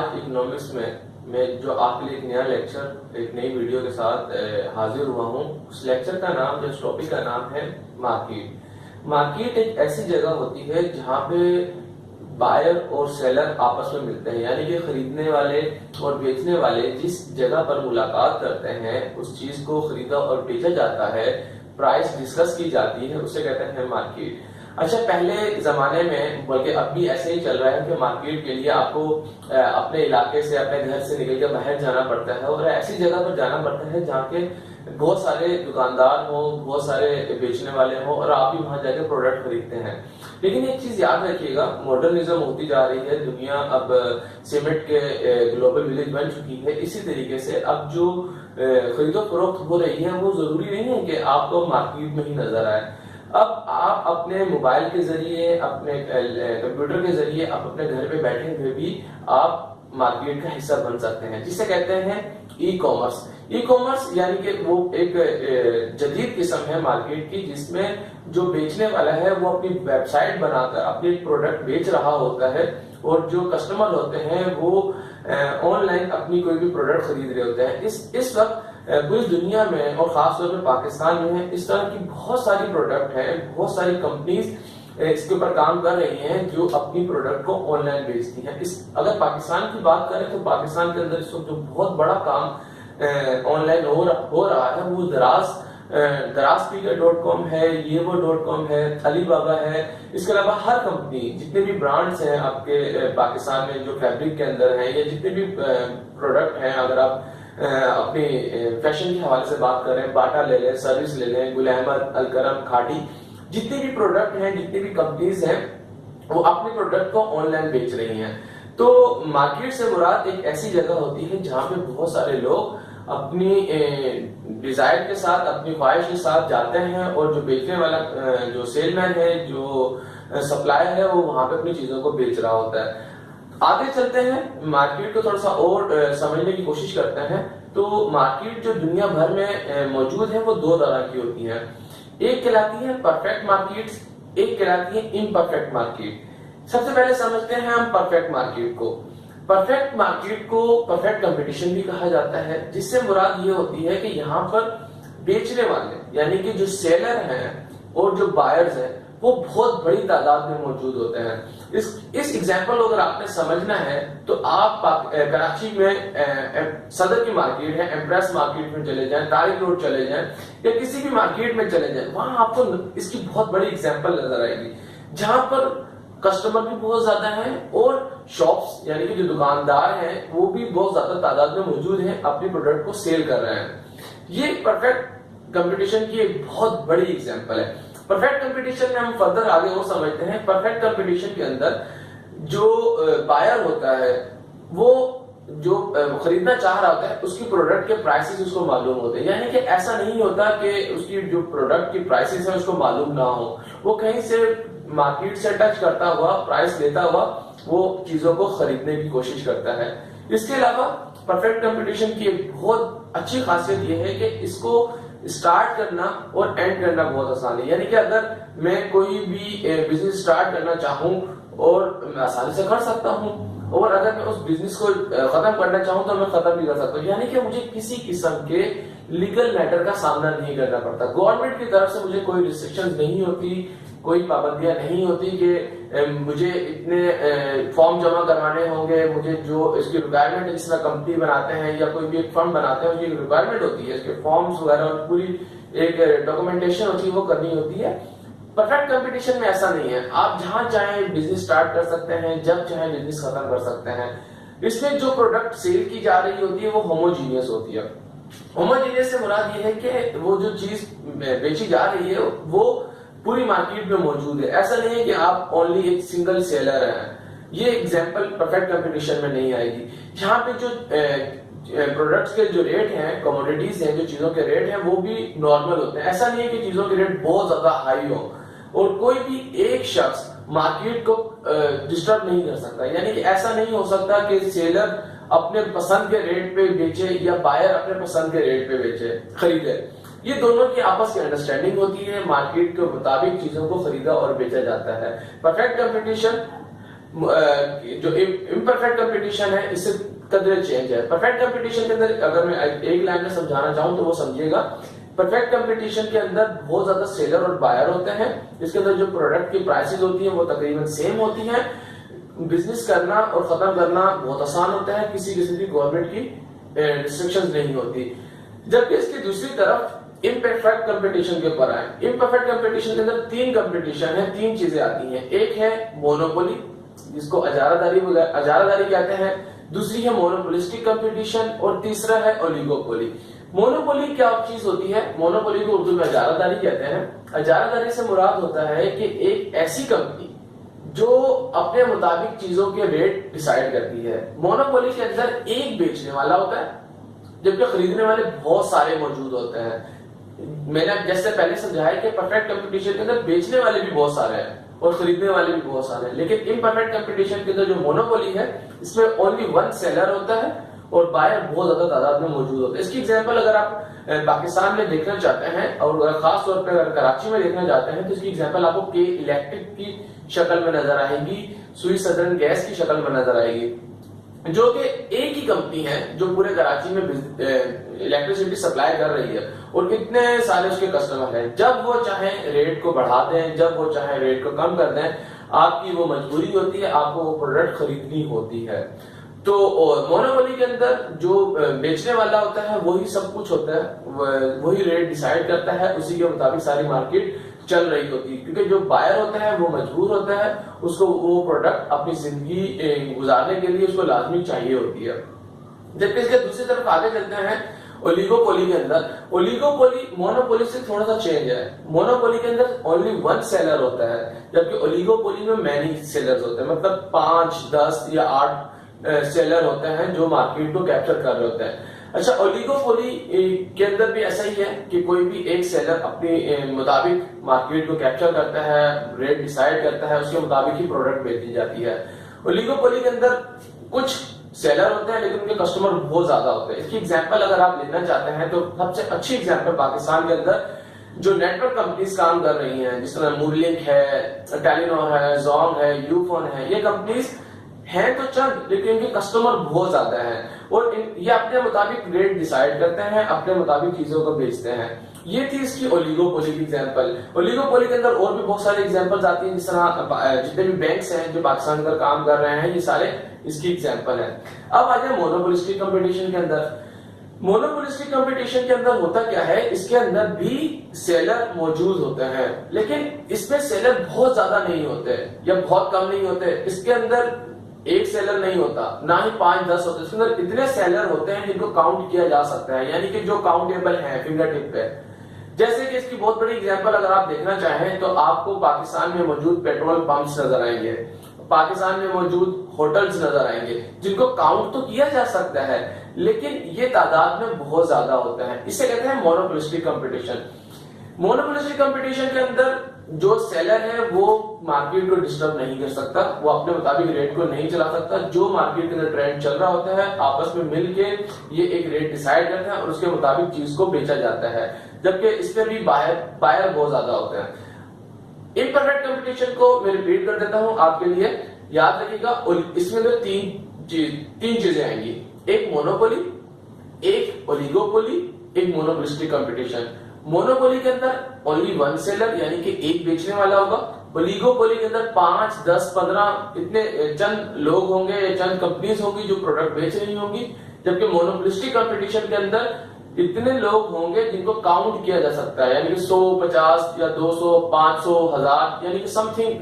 आज इकोनॉमिक्स में मैं जो आपके लिए एक नया लेक्चर एक नई वीडियो के साथ हाजिर हुआ हूँ। उस लेक्चर का नाम, जो टॉपिक का नाम है मार्केट। मार्केट एक ऐसी जगह होती है जहाँ पे बायर और सेलर आपस में मिलते हैं, यानी कि खरीदने वाले और बेचने वाले जिस जगह पर मुलाकात करते हैं, उस चीज को खरीदा और बेचा जाता है, प्राइस डिस्कस की जाती है, उसे कहते हैं मार्केट। अच्छा, पहले जमाने में, बल्कि अब भी ऐसे ही चल रहा है कि मार्केट के लिए आपको अपने इलाके से, अपने घर से निकल के बाहर जाना पड़ता है और ऐसी जगह पर जाना पड़ता है जहाँ के बहुत सारे दुकानदार हो, बहुत सारे बेचने वाले हो और आप भी वहां जाकर प्रोडक्ट खरीदते हैं। लेकिन एक चीज याद रखिएगा, मॉडर्निज्म होती जा रही है, दुनिया अब सीमेंट के ग्लोबल विलेज बन चुकी है। इसी तरीके से अब जो खरीदो फरोख्त हो रही है वो जरूरी नहीं है कि आपको मार्केट में ही नजर आए। अब आप अपने मोबाइल के जरिए, अपने कंप्यूटर के जरिए, आप अपने घर पे बैठे हुए भी आप मार्केट का हिस्सा बन सकते हैं, जिसे कहते हैं ई कॉमर्स। ई कॉमर्स यानी कि वो एक जदीद किस्म है मार्केट की, जिसमें जो बेचने वाला है वो अपनी वेबसाइट बनाकर अपने प्रोडक्ट बेच रहा होता है और जो कस्टमर होते हैं वो ऑनलाइन अपनी कोई भी प्रोडक्ट खरीद रहे होते हैं। इस वक्त पूरी दुनिया में और खासतौर पर पाकिस्तान में है, इस तरह की बहुत सारी प्रोडक्ट है, बहुत सारी कंपनीज इसके ऊपर काम कर रही हैं जो अपनी प्रोडक्ट को ऑनलाइन बेचती हैं। अगर पाकिस्तान की बात करें तो पाकिस्तान के अंदर इस वक्त जो बहुत बड़ा काम ऑनलाइन हो रहा है वो दराजपीकर.com है, येवो.com है, अलीबाबा है। इसके अलावा हर कंपनी, जितने भी ब्रांड्स हैं आपके पाकिस्तान में जो फैब्रिक के अंदर हैं, या जितने भी प्रोडक्ट हैं, अगर आप अपनी फैशन के हवाले से बात करें, बाटा ले लें, सर्विस ले लें, गुल अहमद, अलकरम, खाड़ी, जितने भी प्रोडक्ट हैं, जितनी भी कंपनीज हैं, वो अपने प्रोडक्ट को ऑनलाइन बेच रही हैं। तो मार्केट से मुराद एक ऐसी जगह होती है जहां पे बहुत सारे लोग अपनी डिजायर के साथ, अपनी ख्वाहिश के साथ जाते हैं और जो बेचने वाला, जो सेलमैन है, जो सप्लायर है, वो वहां पे अपनी चीजों को बेच रहा होता है। आगे चलते हैं, मार्केट को थोड़ा सा और समझने की कोशिश करते हैं। तो मार्केट जो दुनिया भर में मौजूद है वो दो तरह की होती है। एक कहलाती है परफेक्ट मार्केट, एक कहलाती है इम्परफेक्ट मार्केट। सबसे पहले समझते हैं हम परफेक्ट मार्केट को। परफेक्ट मार्केट को परफेक्ट कंपटीशन भी कहा जाता है, जिससे मुराद ये होती है कि यहाँ पर बेचने वाले यानी कि जो सेलर हैं और जो बायर्स हैं वो बहुत बड़ी तादाद में मौजूद होते हैं। इस एग्जाम्पल को अगर आपने समझना है तो आप कराची में सदर की मार्केट है, एम्प्रेस मार्केट में चले जाएं, तारिक रोड चले जाएं, या किसी भी मार्केट में चले जाएं, वहां आपको इसकी बहुत बड़ी एग्जाम्पल नजर आएगी, जहां पर कस्टमर भी बहुत ज्यादा हैं और शॉप्स यानी कि जो दुकानदार हैं वो भी बहुत ज्यादा तादाद में मौजूद हैं, अपने प्रोडक्ट को सेल कर रहे हैं। ये परफेक्ट कंपटीशन की एक बहुत बड़ी एग्जाम्पल है। परफेक्ट कंपटीशन में हम फर्दर आगे और समझते हैं। परफेक्ट कंपटीशन के अंदर जो बायर होता है वो जो खरीदना चाह रहा होता है उसकी प्रोडक्ट के प्राइसेस उसको मालूम होते हैं, यानी कि ऐसा नहीं होता कि उसकी जो प्रोडक्ट की प्राइसेस है उसको मालूम ना हो। वो कहीं से मार्केट से टच करता हुआ, प्राइस लेता हुआ वो चीजों को खरीदने की कोशिश करता है। इसके अलावा परफेक्ट कंपटीशन की एक बहुत अच्छी खासियत यह है कि इसको स्टार्ट करना और एंड करना बहुत आसान है। यानी कि अगर मैं कोई भी बिजनेस स्टार्ट करना चाहूं और मैं आसानी से कर सकता हूं, और अगर मैं उस बिजनेस को खत्म करना चाहूं तो मैं खत्म भी कर सकता हूं। यानी कि मुझे किसी किस्म के लीगल मैटर का सामना नहीं करना पड़ता। गवर्नमेंट की तरफ से मुझे कोई रिस्ट्रिक्शंस नहीं होती, कोई पाबंदियां नहीं होती कि मुझे इतने फॉर्म जमा करवाने होंगे, मुझे जो इसकी रिक्वायरमेंट है, जिस तरह कंपनी बनाते हैं या कोई भी एक फर्म बनाते हैं, उसकी रिक्वायरमेंट होती है, इसके फॉर्म्स वगैरह और पूरी एक डॉक्यूमेंटेशन होती है, वो करनी होती है। परफेक्ट कंपटीशन में ऐसा नहीं है, आप जहां चाहें बिजनेस स्टार्ट कर सकते हैं, जब चाहें बिजनेस खत्म कर सकते हैं। इसमें जो प्रोडक्ट सेल की जा रही होती है वो होमोजीनियस होती है। होमोजीनियस से मुराद ये है कि वो जो चीज बेची जा रही है वो पूरी मार्केट में मौजूद है। ऐसा नहीं है कि आप ओनली एक सिंगल सेलर हैं। ये एग्जांपल परफेक्ट कंपटीशन में नहीं आएगी। यहाँ पे जो प्रोडक्ट्स के जो रेट हैं, कमोडिटीज हैं, जो चीजों के रेट हैं वो भी नॉर्मल होते हैं। ऐसा नहीं है कि चीजों के रेट बहुत ज्यादा हाई हो और कोई भी एक शख्स मार्केट को डिस्टर्ब नहीं कर सकता। यानी कि ऐसा नहीं हो सकता कि सेलर अपने पसंद के रेट पे बेचे या बायर अपने पसंद के रेट पे बेचे, खरीदे। ये दोनों की आपस की अंडरस्टैंडिंग होती है, मार्केट के मुताबिक चीजों को खरीदा और बेचा जाता है। परफेक्ट कंपटीशन जो इम्परफेक्ट कंपटीशन है इससे कदर चेंज है। परफेक्ट कंपटीशन के अंदर अगर मैं एक लाइन में समझाना चाहूं तो वो समझिएगा, परफेक्ट कंपटीशन के अंदर बहुत ज्यादा सेलर और बायर होते हैं। इसके अंदर जो प्रोडक्ट की प्राइसेस होती हैं वो तकरीबन सेम होती हैं। बिजनेस करना और खत्म करना बहुत आसान होता है, किसी किस्म की गवर्नमेंट की रिस्ट्रिक्शंस नहीं होती। जबकि इसकी दूसरी तरफ इम्परफेक्ट कंपटीशन के ऊपर आए। इम्परफेक्ट कंपटीशन के अंदर तीन कंपटीशन है, तीन चीजें आती हैं। एक है मोनोपोली, जिसको अजारादारी कहते हैं, दूसरी है मोनोपोलिस्टिक कंपटीशन और तीसरा है ओलिगोपोली। मोनोपोली क्या चीज होती है? मोनोपोली को उर्दू में अजारादारी कहते हैं। अजारादारी से मुराद होता है कि एक ऐसी कंपनी जो अपने मुताबिक चीजों के रेट डिसाइड करती है। मोनोपोली के अंदर एक बेचने वाला होता है, जबकि खरीदने वाले बहुत सारे मौजूद होते हैं। मैंने जैसे पहले समझाया कि परफेक्ट कंपटीशन के अंदर बेचने वाले भी बहुत सारे हैं और खरीदने वाले भी बहुत सारे हैं, लेकिन इम्परफेक्ट कंपटीशन के अंदर जो मोनोपोली है इसमें ओनली वन सेलर होता है और बायर बहुत ज्यादा तादाद में मौजूद होते हैं। इसकी एग्जांपल अगर आप पाकिस्तान में देखना चाहते हैं और खास तौर पर अगर कराची में देखना चाहते हैं तो इसकी एग्जांपल आपको के इलेक्ट्रिक की शक्ल में नजर आएगी, सुई सदर्न गैस की शक्ल में नजर आएगी, जो कि एक ही कंपनी है जो पूरे कराची में इलेक्ट्रिसिटी सप्लाई कर रही है और इतने सारे उसके कस्टमर हैं। जब वो चाहे रेट को बढ़ा दें, जब वो चाहे रेट को कम कर दें, आपकी वो मजबूरी होती है, आपको वो प्रोडक्ट खरीदनी होती है। तो मोनोपोली के अंदर जो बेचने वाला होता है वही सब कुछ होता है, वही रेट डिसाइड करता है, उसी के मुताबिक सारी मार्केट चल रही होती है। क्योंकि जो बायर होता है वो मजबूर होता है, उसको वो प्रोडक्ट अपनी जिंदगी गुजारने के लिए उसको लाजमी चाहिए होती है। जबकि इसके दूसरी तरफ आगे चलते हैं ओलिगोपोली के अंदर। ओलिगोपोली मोनोपोली से थोड़ा सा चेंज है। मोनोपोली के अंदर ओनली वन सेलर होता है, जबकि ओलिगोपोली में मैनी सेलर्स होते हैं, मतलब 5, 10 या 8 सेलर होते हैं जो मार्केट को कैप्चर कर रहे होते हैं। अच्छा, ओलिगोपोली के अंदर भी ऐसा ही है कि कोई भी एक सेलर अपने मुताबिक मार्केट को कैप्चर करता है, रेट डिसाइड करता है, उसके मुताबिक ही प्रोडक्ट बेची जाती है। ओलिगोपोली के अंदर कुछ सेलर होते हैं लेकिन उनके कस्टमर बहुत ज्यादा होते हैं। इसकी एग्जांपल अगर आप लेना चाहते हैं तो सबसे अच्छी एग्जांपल पाकिस्तान के अंदर जो नेटवर्क कंपनीज काम कर रही हैं, जिस तरह मूरलिंक है, टेलीनॉर है, जोंग है, यूफोन है, ये कंपनीज हैं तो चंद लेकिन इनके कस्टमर बहुत ज्यादा हैं और ये अपने मुताबिक रेट डिसाइड करते हैं, अपने मुताबिक चीजों को बेचते हैं। ये थी इसकी ओलिगोपोली की एग्जांपल। ओलिगोपोली के अंदर और भी बहुत सारे एग्जांपल्स आती हैं, जिस तरह जितने भी बैंक्स हैं जो पाकिस्तान का काम कर रहे हैं, ये सारे इसकी एग्जांपल है। अब आ जाए मोनोपोलिस्टिक कंपटीशन के अंदर। मोनोपोलिस्टिक कंपटीशन के अंदर होता क्या है, इसके अंदर भी सेलर मौजूद होते हैं लेकिन इसमें सेलर बहुत ज्यादा नहीं होते या बहुत कम नहीं होते। इसके अंदर एक सेलर नहीं होता, ना ही 5-10 होते, इसके अंदर इतने सेलर होते हैं जिनको काउंट किया जा सकता है, यानी कि जो काउंटेबल है फिंगर टिप पे। जैसे कि इसकी बहुत बड़ी एग्जांपल अगर आप देखना चाहें तो आपको पाकिस्तान में मौजूद पेट्रोल पंप्स नजर आएंगे, पाकिस्तान में मौजूद होटल्स नजर आएंगे, जिनको काउंट तो किया जा सकता है लेकिन ये तादाद में बहुत ज्यादा होता है। इसे कहते हैं मोनोपोलिस्टिक कंपटीशन। मोनोपोलिस्टिक कंपटीशन के अंदर जो सेलर है वो मार्केट को डिस्टर्ब नहीं कर सकता, वो अपने मुताबिक रेट को नहीं चला सकता। जो मार्केट के अंदर ट्रेंड चल रहा होता है आपस में मिलके ये एक रेट डिसाइड करते हैं और उसके मुताबिक चीज को बेचा जाता है, जबकि इसमें भी बायर बहुत ज्यादा होते हैं। इम्परफेक्ट कंपटीशन को मैं रिपीट कर देता हूं आपके लिए, याद रखिएगा। इसमें तो तीन चीजें आएंगी, एक मोनोपोली, एक ओलिगोपोली, एक मोनोपोलिस्टिक कंपटीशन। मोनोपोली के अंदर ओनली वन सेलर यानी कि एक बेचने वाला होगा। ओलिगोपोली के अंदर 5, 10, 15 इतने चंद लोग होंगे या चंद कंपनीज होंगी जो प्रोडक्ट बेच रही होंगी, जबकि मोनोपोलिस्टिक कंपटीशन के अंदर इतने लोग होंगे जिनको काउंट किया जा सकता है, यानी कि 100, 50 या 200, 500, 1000 यानी कि समथिंग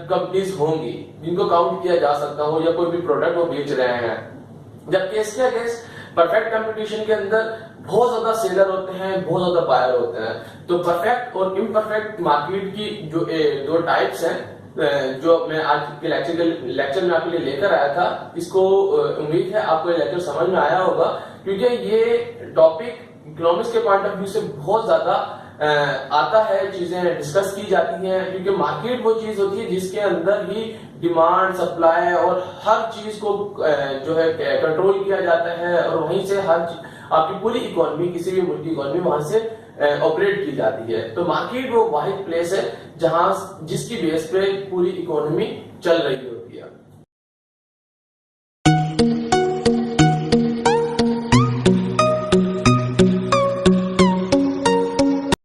कंपनीज होंगी जिनको काउंट किया जा सकता हो या कोई भी प्रोडक्ट वो बेच रहे हैं। जबकि इसके अगेंस्ट परफेक्ट कंपटीशन के अंदर बहुत ज्यादा सेलर होते हैं, बहुत ज्यादा बायर होते हैं। तो परफेक्ट और इम्परफेक्ट मार्केट की जो दो टाइप्स हैं जो मैं आज के लेक्चर में आपके लिए लेकर आया था, इसको उम्मीद है आपको ये लेक्चर समझ में आया होगा, क्योंकि ये टॉपिक इकोनॉमिक्स के पॉइंट ऑफ व्यू से बहुत ज्यादा आता है, चीजें डिस्कस की जाती हैं, क्योंकि मार्केट वो चीज होती है जिसके अंदर ही डिमांड, सप्लाई और हर चीज को जो है कंट्रोल किया जाता है और वहीं से हर आपकी पूरी इकोनॉमी, किसी भी मुल्क की इकोनॉमी वहां से ऑपरेट की जाती है। तो मार्केट वो वाहिद प्लेस है जहां जिसकी बेस पे पूरी इकोनॉमी चल रही है।